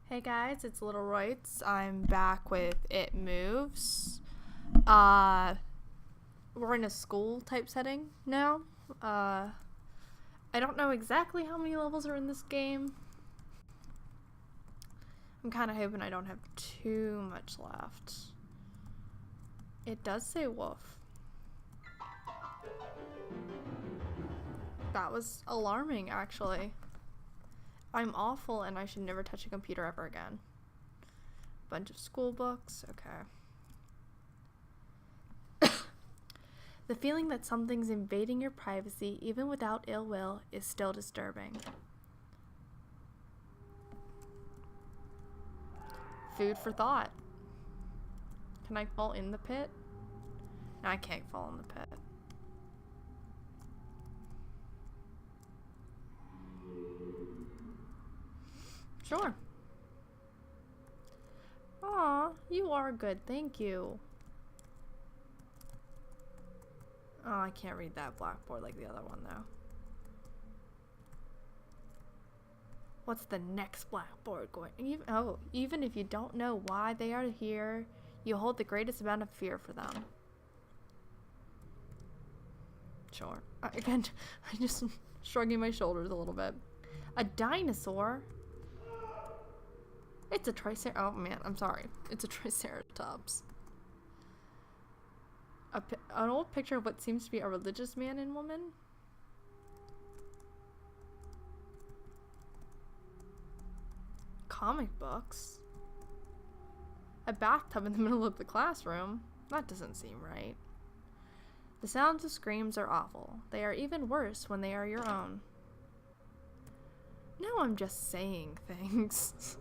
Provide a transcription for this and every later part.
Hey guys, it's Little Royts. I'm back with It Moves. We're in a school type setting now. I don't know exactly how many levels are in this game. I'm kind of hoping I don't have too much left. It does say wolf. That was alarming, actually. I'm awful and I should never touch a computer ever again. Bunch of school books. Okay. The feeling that something's invading your privacy, even without ill will, is still disturbing. Food for thought. Can I fall in the pit? No, I can't fall in the pit. Sure. Aw, you are good, thank you. Oh, I can't read that blackboard like the other one, though. What's the next blackboard going? Even if you don't know why they are here, you hold the greatest amount of fear for them. Sure. Again, I'm just shrugging my shoulders a little bit. A dinosaur? It's a oh man, I'm sorry. It's a triceratops. An old picture of what seems to be a religious man and woman? Comic books? A bathtub in the middle of the classroom? That doesn't seem right. The sounds of screams are awful. They are even worse when they are your own. Now I'm just saying things.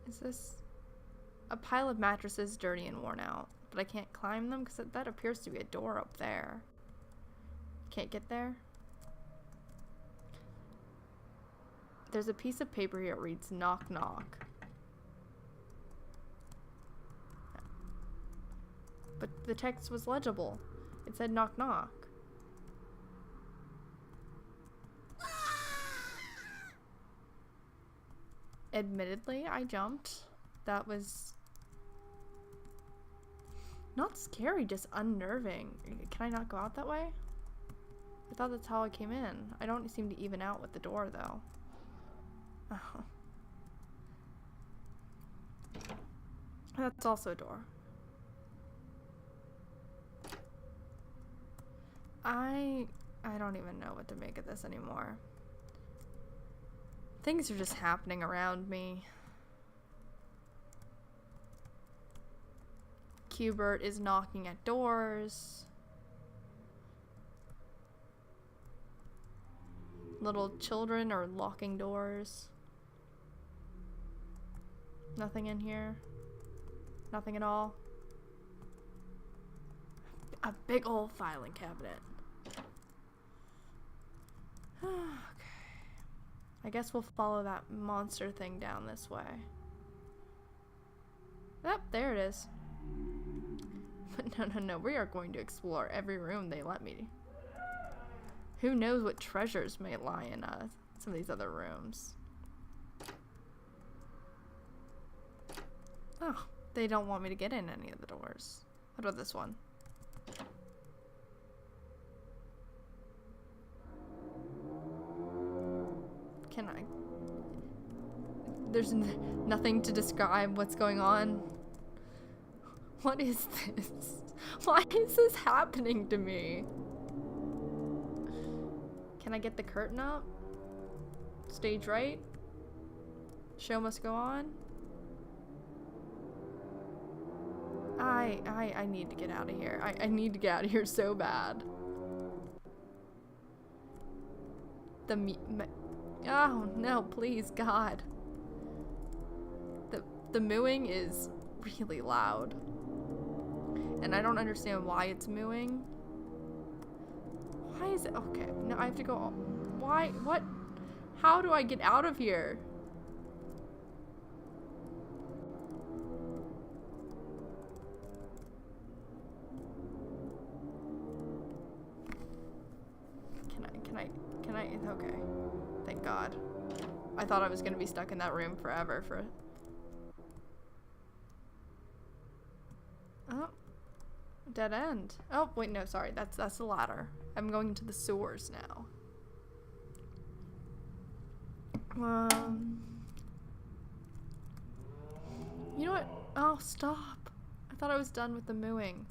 Is this a pile of mattresses, dirty and worn out? But I can't climb them because that appears to be a door up there. Can't get there? There's a piece of paper here that reads knock knock. But the text was legible. It said knock knock. Admittedly, I jumped. That was not scary, just unnerving. Can I not go out that way? I thought that's how I came in. I don't seem to even out with the door, though. Oh. That's also a door. I don't even know what to make of this anymore. Things are just happening around me. Cubert is knocking at doors. Little children are locking doors. Nothing in here. Nothing at all. A big old filing cabinet. Okay. I guess we'll follow that monster thing down this way. Yep, there it is. But no, we are going to explore every room they let me. Who knows what treasures may lie in some of these other rooms. Oh, they don't want me to get in any of the doors. What about this one? Can I? There's nothing to describe what's going on. What is this? Why is this happening to me? Can I get the curtain up? Stage right? Show must go on? I need to get out of here. I need to get out of here so bad. Oh no, please God. The mooing is really loud. And I don't understand why it's mooing. Why is it? Okay, now I have to go. Why? What? How do I get out of here? Can I? Okay. Thank God. I thought I was gonna be stuck in that room forever for... Oh. Dead end. Oh, wait, no, sorry. That's the ladder. I'm going into the sewers now. You know what? Oh, stop. I thought I was done with the mooing.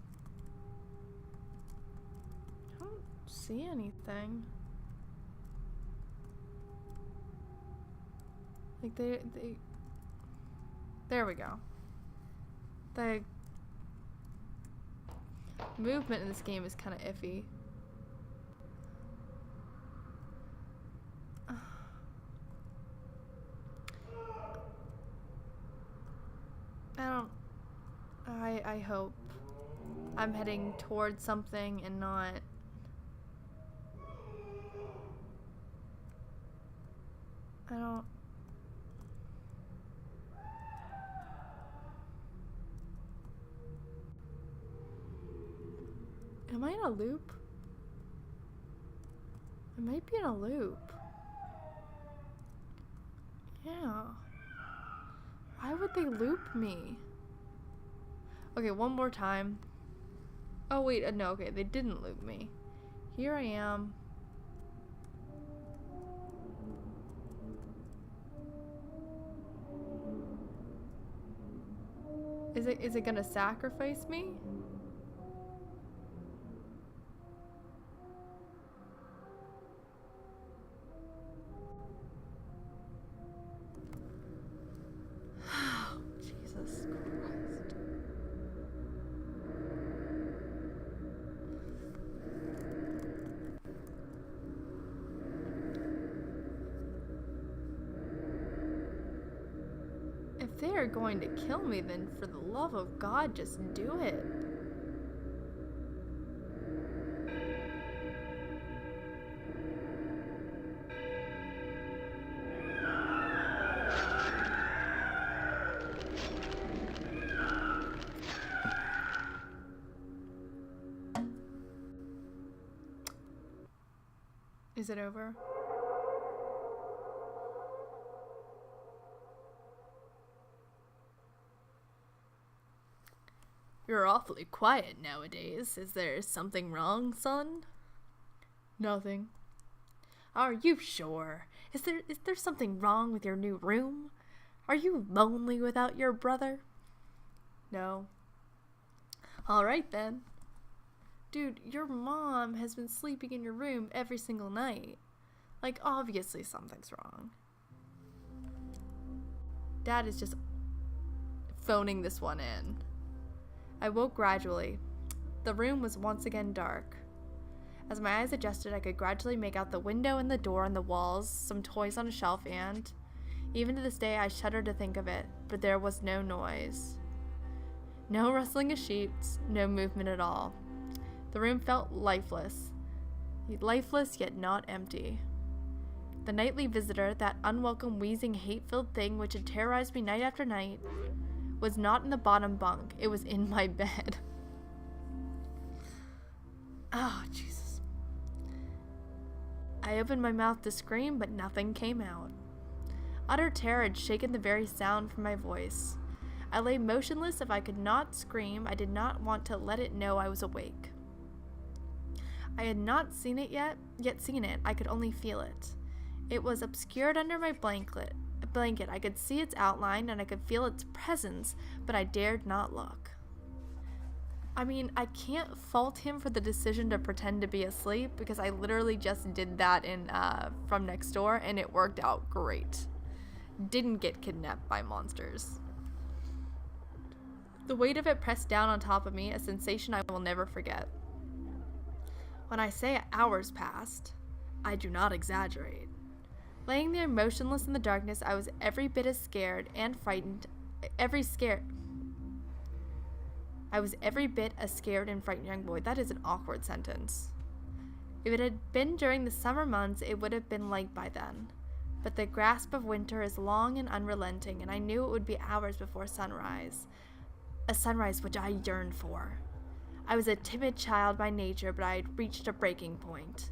I don't see anything. Like there we go. The movement in this game is kind of iffy. I hope I'm heading towards something and not... Am I in a loop? I might be in a loop. Yeah. Why would they loop me? Okay, one more time. Oh wait, no, okay, they didn't loop me. Here I am. Is it gonna sacrifice me? Jesus Christ. If they are going to kill me, then for the love of God, just do it. Is it over? You're awfully quiet nowadays. Is there something wrong, son? Nothing. Are you sure? Is there something wrong with your new room? Are you lonely without your brother? No. All right then. Dude, your mom has been sleeping in your room every single night. Like, obviously something's wrong. Dad is just phoning this one in. I woke gradually. The room was once again dark. As my eyes adjusted, I could gradually make out the window and the door and the walls, some toys on a shelf, and, even to this day, I shudder to think of it, but there was no noise. No rustling of sheets, no movement at all. The room felt lifeless yet not empty. The nightly visitor, that unwelcome, wheezing, hate-filled thing which had terrorized me night after night, was not in the bottom bunk. It was in my bed. Oh, Jesus. I opened my mouth to scream, but nothing came out. Utter terror had shaken the very sound from my voice. I lay motionless. If I could not scream, I did not want to let it know I was awake. I had not seen it yet seen it. I could only feel it. It was obscured under my blanket. I could see its outline and I could feel its presence, but I dared not look. I mean, I can't fault him for the decision to pretend to be asleep because I literally just did that in From Next Door and it worked out great. Didn't get kidnapped by monsters. The weight of it pressed down on top of me, a sensation I will never forget. When I say hours passed, I do not exaggerate. Laying there motionless in the darkness, I was every bit as scared and frightened. I was every bit a scared and frightened young boy. That is an awkward sentence. If it had been during the summer months, it would have been light by then. But the grasp of winter is long and unrelenting, and I knew it would be hours before sunrise. A sunrise which I yearned for. I was a timid child by nature, but I had reached a breaking point.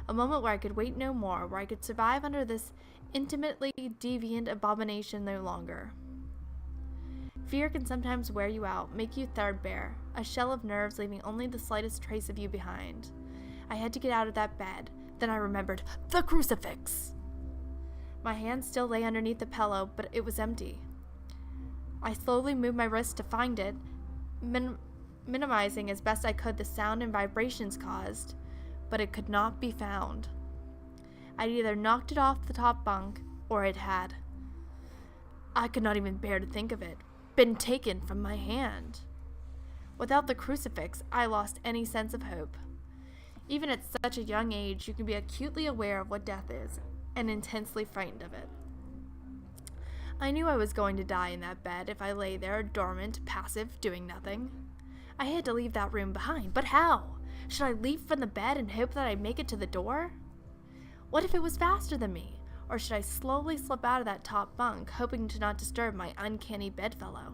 A moment where I could wait no more, where I could survive under this intimately deviant abomination no longer. Fear can sometimes wear you out, make you threadbare, a shell of nerves leaving only the slightest trace of you behind. I had to get out of that bed. Then I remembered the crucifix. My hand still lay underneath the pillow, but it was empty. I slowly moved my wrist to find it, minimizing as best I could the sound and vibrations caused, but it could not be found. I'd either knocked it off the top bunk, or it had. I could not even bear to think of it. Been taken from my hand. Without the crucifix, I lost any sense of hope. Even at such a young age, you can be acutely aware of what death is, and intensely frightened of it. I knew I was going to die in that bed if I lay there, dormant, passive, doing nothing. I had to leave that room behind, but how? Should I leap from the bed and hope that I'd make it to the door? What if it was faster than me? Or should I slowly slip out of that top bunk, hoping to not disturb my uncanny bedfellow?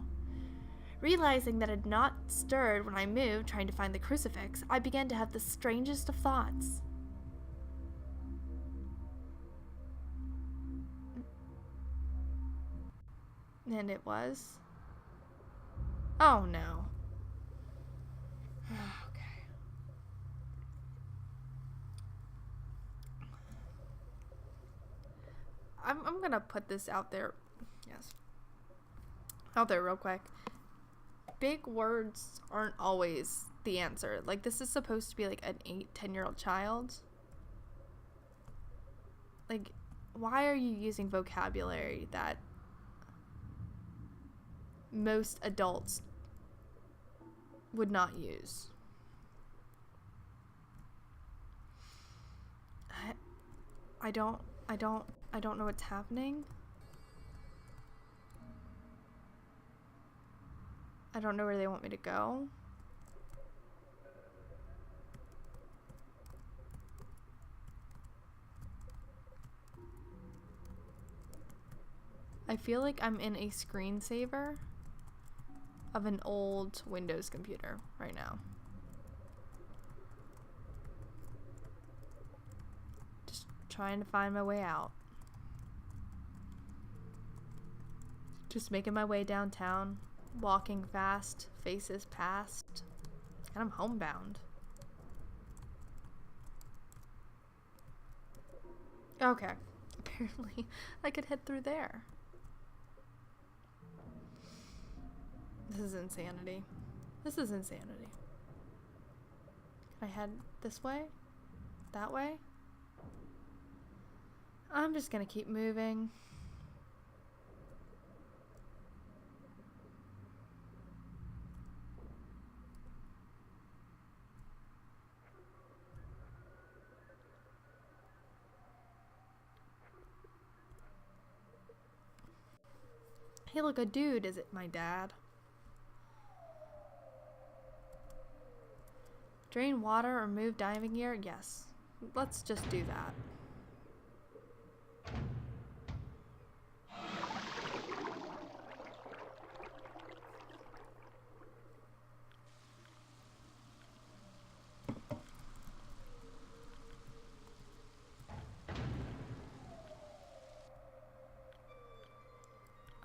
Realizing that I had not stirred when I moved, trying to find the crucifix, I began to have the strangest of thoughts. And it was? Oh no. Okay. I'm gonna put this out there. Yes. Out there real quick. Big words aren't always the answer. Like, this is supposed to be like an 8-10-year-old child. Like, why are you using vocabulary that most adults would not use? I don't know what's happening. I don't know where they want me to go. I feel like I'm in a screensaver of an old Windows computer right now. Just trying to find my way out. Just making my way downtown, walking fast, faces past, and I'm homebound. Okay, apparently I could head through there. This is insanity. This is insanity. Can I head this way? That way? I'm just gonna keep moving. Hey, look, a dude. Is it my dad? Drain water or move diving gear? Yes. Let's just do that.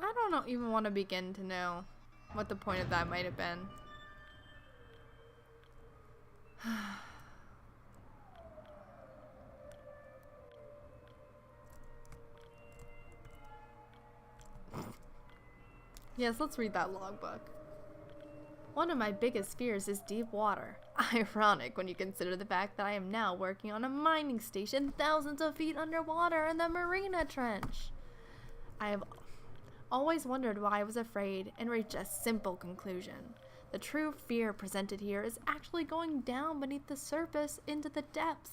I don't even want to begin to know what the point of that might have been. Yes, let's read that logbook. One of my biggest fears is deep water. Ironic when you consider the fact that I am now working on a mining station thousands of feet underwater in the Marina Trench. I have always wondered why I was afraid and reached a simple conclusion. The true fear presented here is actually going down beneath the surface into the depths.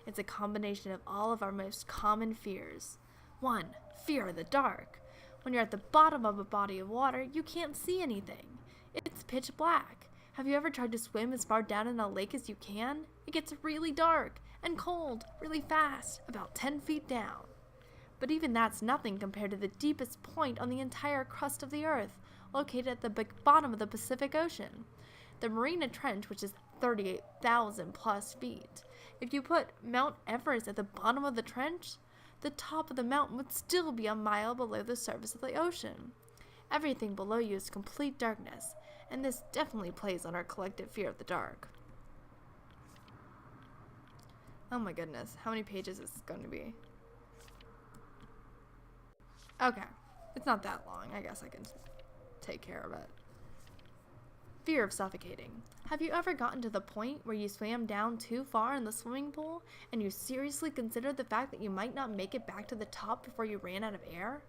It's a combination of all of our most common fears. 1. Fear of the dark. When you're at the bottom of a body of water, you can't see anything. It's pitch black. Have you ever tried to swim as far down in a lake as you can? It gets really dark and cold really fast, about 10 feet down. But even that's nothing compared to the deepest point on the entire crust of the earth, located at the bottom of the Pacific Ocean. The Marina Trench, which is 38,000 plus feet, If you put Mount Everest at the bottom of the trench, the top of the mountain would still be a mile below the surface of the ocean. Everything below you is complete darkness, and this definitely plays on our collective fear of the dark. Oh my goodness, how many pages is this going to be? Okay, it's not that long. I guess I can take care of it. Fear of suffocating. Have you ever gotten to the point where you swam down too far in the swimming pool and you seriously considered the fact that you might not make it back to the top before you ran out of air?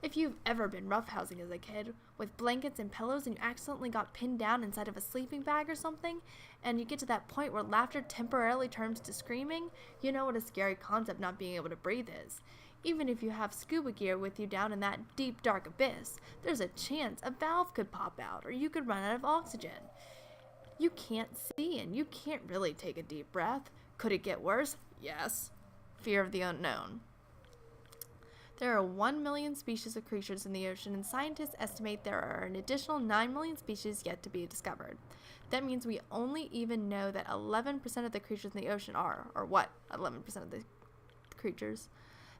If you've ever been roughhousing as a kid with blankets and pillows and you accidentally got pinned down inside of a sleeping bag or something, and you get to that point where laughter temporarily turns to screaming, you know what a scary concept not being able to breathe is. Even if you have scuba gear with you down in that deep, dark abyss, there's a chance a valve could pop out or you could run out of oxygen. You can't see and you can't really take a deep breath. Could it get worse? Yes. Fear of the unknown. There are 1 million species of creatures in the ocean, and scientists estimate there are an additional 9 million species yet to be discovered. That means we only even know that 11% of the creatures in the ocean are, or what, 11% of the creatures?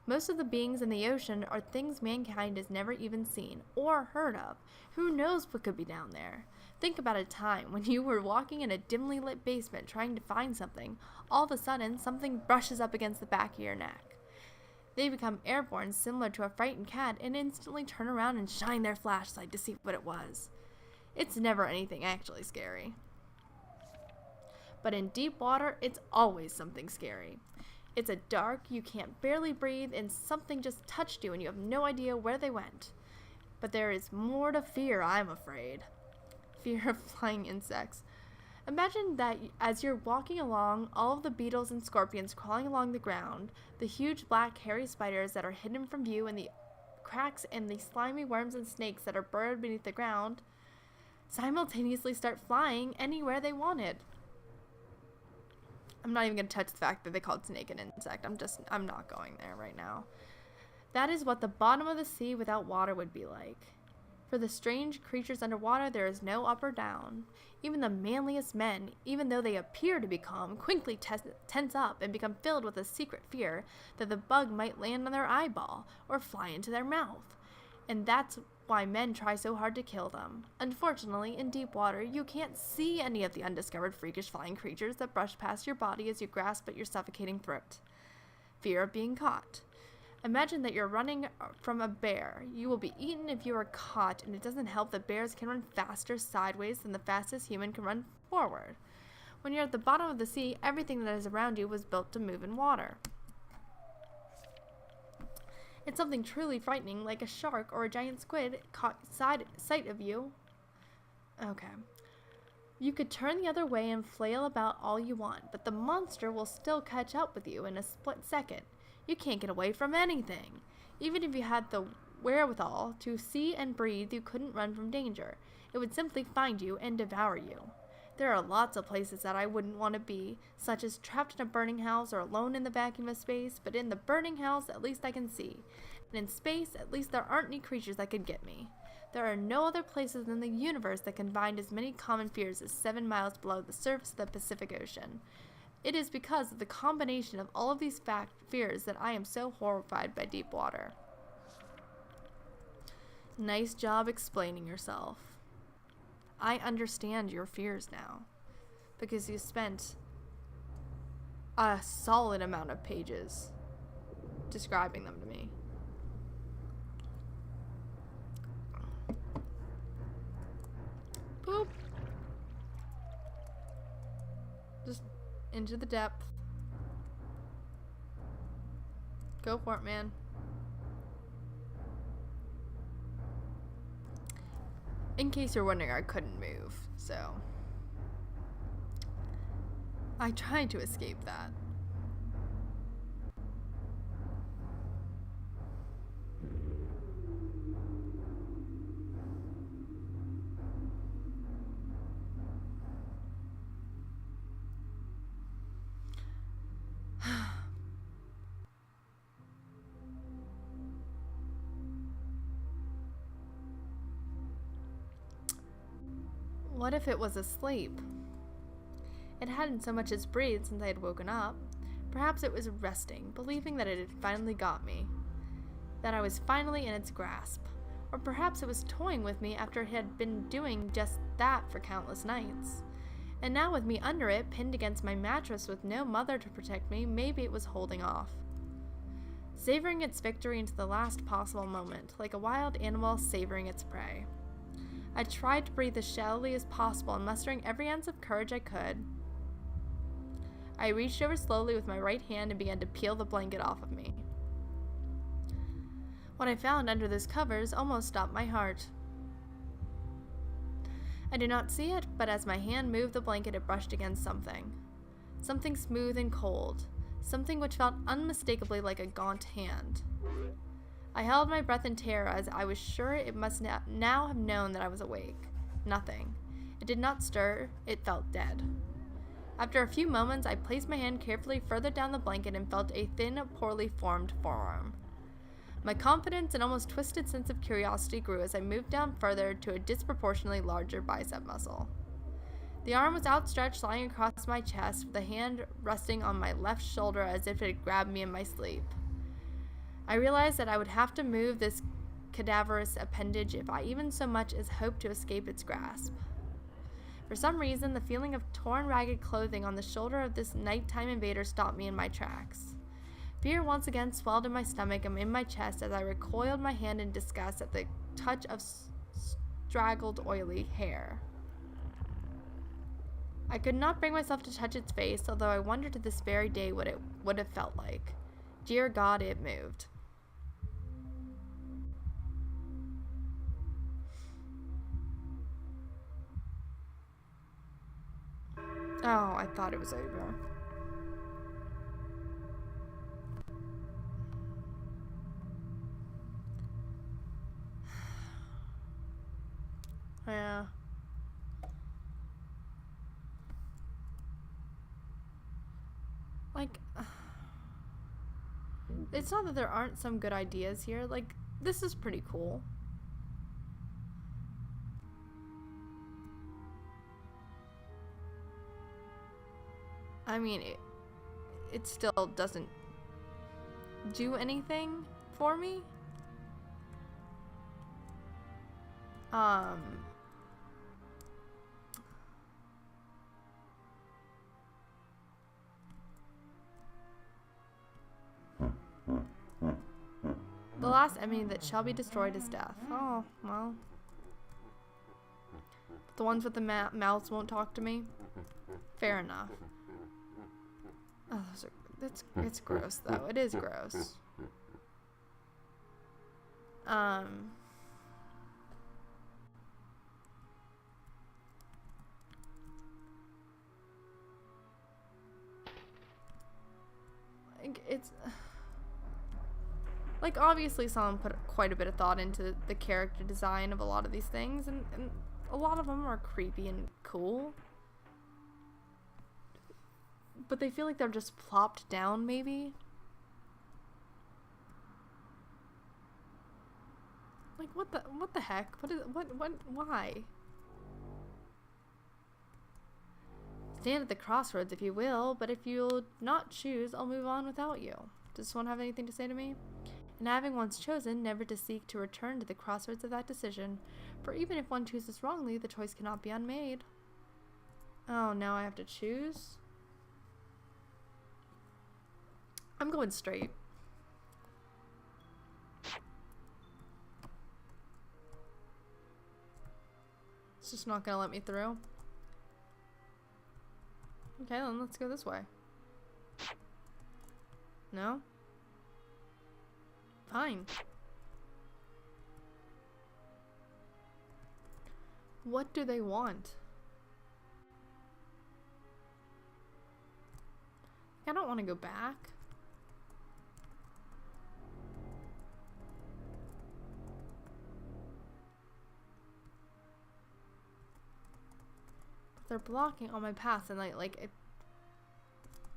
Most of the beings in the ocean are things mankind has never even seen or heard of. Who knows what could be down there? Think about a time when you were walking in a dimly lit basement trying to find something. All of a sudden, something brushes up against the back of your neck. They become airborne, similar to a frightened cat, and instantly turn around and shine their flashlight to see what it was. It's never anything actually scary. But in deep water, it's always something scary. It's a dark, you can't barely breathe, and something just touched you and you have no idea where they went. But there is more to fear, I'm afraid. Fear of flying insects. Imagine that as you're walking along, all of the beetles and scorpions crawling along the ground, the huge black hairy spiders that are hidden from view, and the cracks and the slimy worms and snakes that are burrowed beneath the ground, simultaneously start flying anywhere they wanted. I'm not even going to touch the fact that they called snake an insect. I'm not going there right now. That is what the bottom of the sea without water would be like. For the strange creatures underwater, there is no up or down. Even the manliest men, even though they appear to be calm, quickly tense up and become filled with a secret fear that the bug might land on their eyeball or fly into their mouth. And that's why men try so hard to kill them. Unfortunately, in deep water, you can't see any of the undiscovered freakish flying creatures that brush past your body as you grasp at your suffocating throat. Fear of being caught. Imagine that you're running from a bear. You will be eaten if you are caught, and it doesn't help that bears can run faster sideways than the fastest human can run forward. When you're at the bottom of the sea, everything that is around you was built to move in water. It's something truly frightening, like a shark or a giant squid caught sight of you. Okay. You could turn the other way and flail about all you want, but the monster will still catch up with you in a split second. You can't get away from anything. Even if you had the wherewithal to see and breathe, you couldn't run from danger. It would simply find you and devour you. There are lots of places that I wouldn't want to be, such as trapped in a burning house or alone in the vacuum of space, but in the burning house, at least I can see. And in space, at least there aren't any creatures that could get me. There are no other places in the universe that combine as many common fears as 7 miles below the surface of the Pacific Ocean. It is because of the combination of all of these fears that I am so horrified by deep water. Nice job explaining yourself. I understand your fears now, because you spent a solid amount of pages describing them to me. Boop. Just into the depth. Go for it, man. In case you're wondering, I couldn't move, so I tried to escape that. What if it was asleep? It hadn't so much as breathed since I had woken up. Perhaps it was resting, believing that it had finally got me, that I was finally in its grasp. Or perhaps it was toying with me after it had been doing just that for countless nights. And now with me under it, pinned against my mattress with no mother to protect me, maybe it was holding off. Savoring its victory into the last possible moment, like a wild animal savoring its prey. I tried to breathe as shallowly as possible, and mustering every ounce of courage I could, I reached over slowly with my right hand and began to peel the blanket off of me. What I found under those covers almost stopped my heart. I did not see it, but as my hand moved the blanket, it brushed against something. Something smooth and cold. Something which felt unmistakably like a gaunt hand. I held my breath in terror as I was sure it must now have known that I was awake. Nothing. It did not stir. It felt dead. After a few moments, I placed my hand carefully further down the blanket and felt a thin, poorly formed forearm. My confidence and almost twisted sense of curiosity grew as I moved down further to a disproportionately larger bicep muscle. The arm was outstretched, lying across my chest, with the hand resting on my left shoulder as if it had grabbed me in my sleep. I realized that I would have to move this cadaverous appendage if I even so much as hoped to escape its grasp. For some reason, the feeling of torn, ragged clothing on the shoulder of this nighttime invader stopped me in my tracks. Fear once again swelled in my stomach and in my chest as I recoiled my hand in disgust at the touch of straggled, oily hair. I could not bring myself to touch its face, although I wondered to this very day what it would have felt like. Dear God, it moved. Oh, I thought it was over. Yeah. Like, it's not that there aren't some good ideas here. Like, this is pretty cool. I mean, it still doesn't do anything for me. The last enemy that shall be destroyed is death. Oh, well. The ones with the mouths won't talk to me? Fair enough. Oh, it's gross, though. It is gross. It's like, obviously someone put quite a bit of thought into the character design of a lot of these things, and a lot of them are creepy and cool, but they feel like they're just plopped down, maybe. Like, what the heck? Why? Stand at the crossroads if you will, but if you'll not choose, I'll move on without you. Does this one have anything to say to me? And having once chosen, never to seek to return to the crossroads of that decision, for even if one chooses wrongly, the choice cannot be unmade. Oh, now I have to choose? I'm going straight. It's just not gonna let me through. Okay, then let's go this way. No? Fine. What do they want? I don't want to go back. They're blocking all my paths, and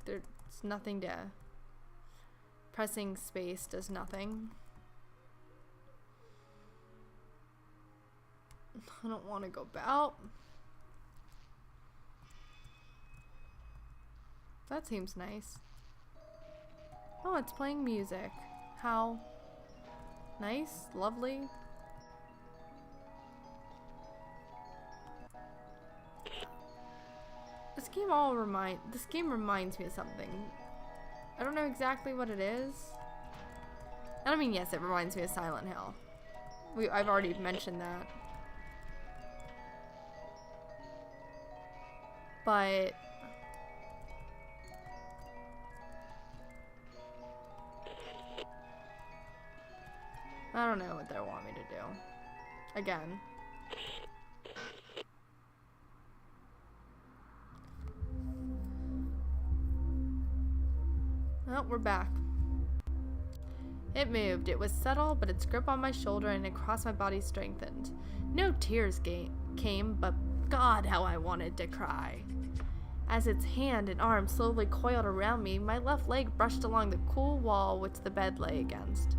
there's nothing to. Pressing space does nothing. I don't want to go back. That seems nice. Oh, it's playing music. How nice, lovely. This game reminds me of something. I don't know exactly what it is. I mean, yes, it reminds me of Silent Hill. I've already mentioned that. But I don't know what they want me to do. Again. Well, we're back. It moved. It was subtle, but its grip on my shoulder and across my body strengthened. No tears came, but God, how I wanted to cry. As its hand and arm slowly coiled around me, my left leg brushed along the cool wall which the bed lay against.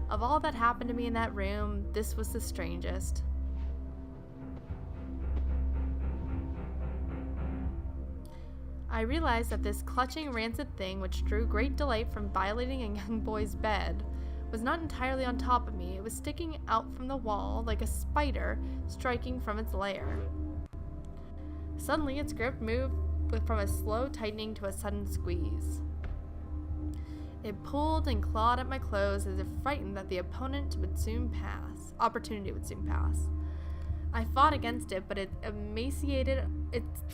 Of all that happened to me in that room, this was the strangest. I realized that this clutching, rancid thing which drew great delight from violating a young boy's bed was not entirely on top of me. It was sticking out from the wall like a spider striking from its lair. Suddenly, its grip moved from a slow tightening to a sudden squeeze. It pulled and clawed at my clothes as if frightened that the opportunity would soon pass. I fought against it, but its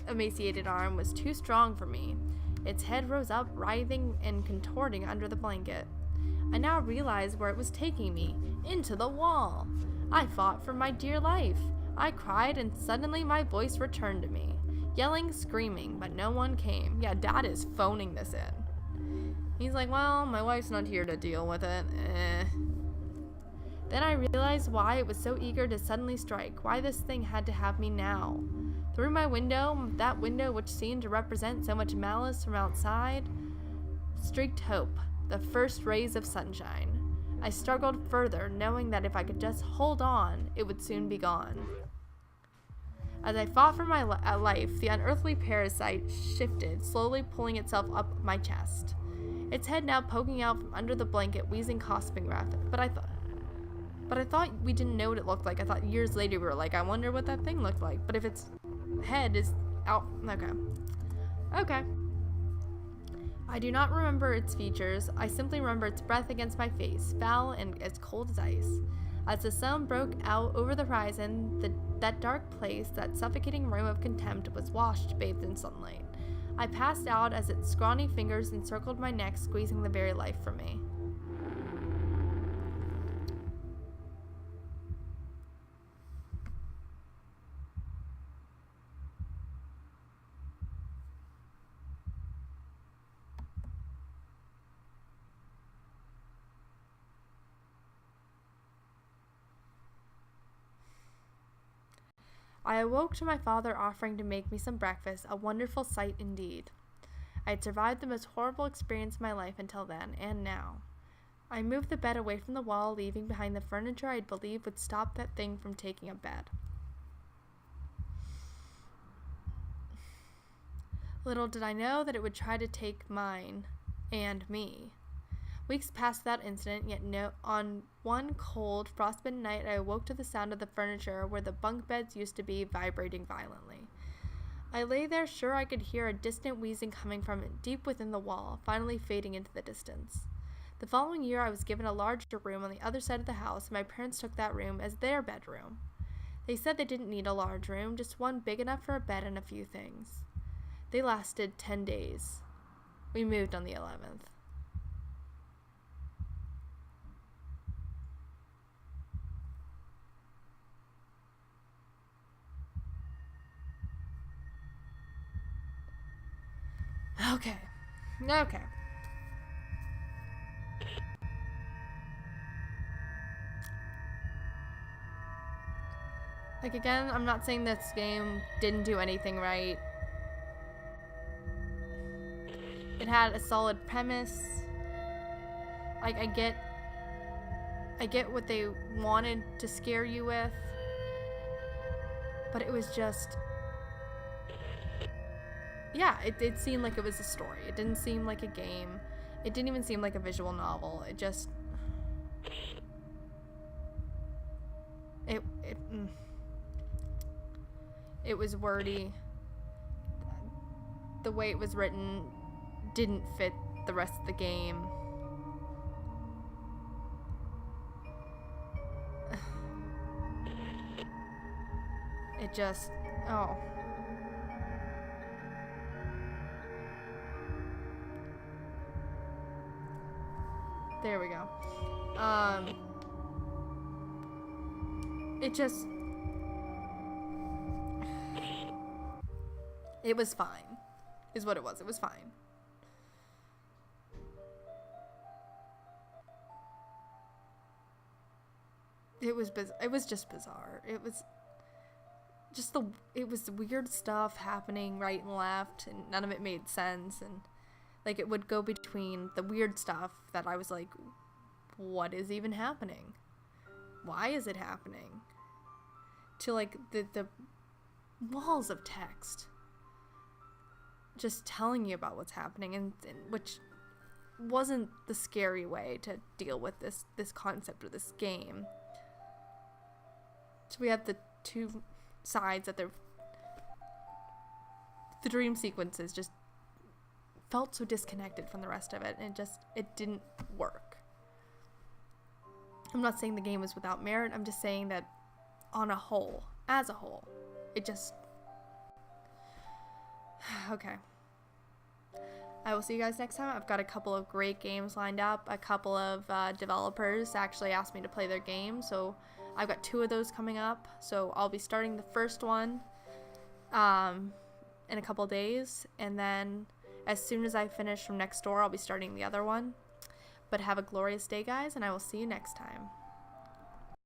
emaciated arm was too strong for me. Its head rose up, writhing and contorting under the blanket. I now realized where it was taking me, into the wall. I fought for my dear life. I cried, and suddenly my voice returned to me, yelling, screaming, but no one came. Yeah, Dad is phoning this in. He's like, well, my wife's not here to deal with it. Then I realized why it was so eager to suddenly strike, why this thing had to have me now. Through my window, that window which seemed to represent so much malice from outside, streaked hope, the first rays of sunshine. I struggled further, knowing that if I could just hold on, it would soon be gone. As I fought for my life, the unearthly parasite shifted, slowly pulling itself up my chest. Its head now poking out from under the blanket, wheezing, coughing rapid. But I thought we didn't know what it looked like. I thought years later we were like, I wonder what that thing looked like. But if its head is out, okay. I do not remember its features. I simply remember its breath against my face, foul and as cold as ice. As the sun broke out over the horizon, that dark place, that suffocating room of contempt, was washed, bathed in sunlight. I passed out as its scrawny fingers encircled my neck, squeezing the very life from me. I awoke to my father offering to make me some breakfast, a wonderful sight indeed. I had survived the most horrible experience of my life until then, and now. I moved the bed away from the wall, leaving behind the furniture I'd believed would stop that thing from taking a bed. Little did I know that it would try to take mine and me. Weeks passed without incident, yet on one cold, frostbitten night I awoke to the sound of the furniture where the bunk beds used to be vibrating violently. I lay there sure I could hear a distant wheezing coming from deep within the wall, finally fading into the distance. The following year I was given a larger room on the other side of the house, and my parents took that room as their bedroom. They said they didn't need a large room, just one big enough for a bed and a few things. They lasted 10 days. We moved on the 11th. Okay. Like, again, I'm not saying this game didn't do anything right. It had a solid premise. Like, I get what they wanted to scare you with. But it was just... yeah, it seemed like it was a story. It didn't seem like a game. It didn't even seem like a visual novel. It just... It was wordy. The way it was written didn't fit the rest of the game. It just... Oh. There we go. It just... It was fine, is what it was. It was fine. It was just bizarre. It was just it was weird stuff happening right and left, and none of it made sense. And like, it would go between the weird stuff that I was like, what is even happening? Why is it happening? To like the walls of text just telling you about what's happening, and which wasn't the scary way to deal with this concept of this game. So we have the two sides that the dream sequences just felt so disconnected from the rest of it, and it didn't work. I'm not saying the game was without merit. I'm just saying that as a whole, it just... Okay. I will see you guys next time. I've got a couple of great games lined up. A couple of developers actually asked me to play their game, so I've got 2 of those coming up. So I'll be starting the first one in a couple days, and then as soon as I finish from next door, I'll be starting the other one. But have a glorious day, guys, and I will see you next time.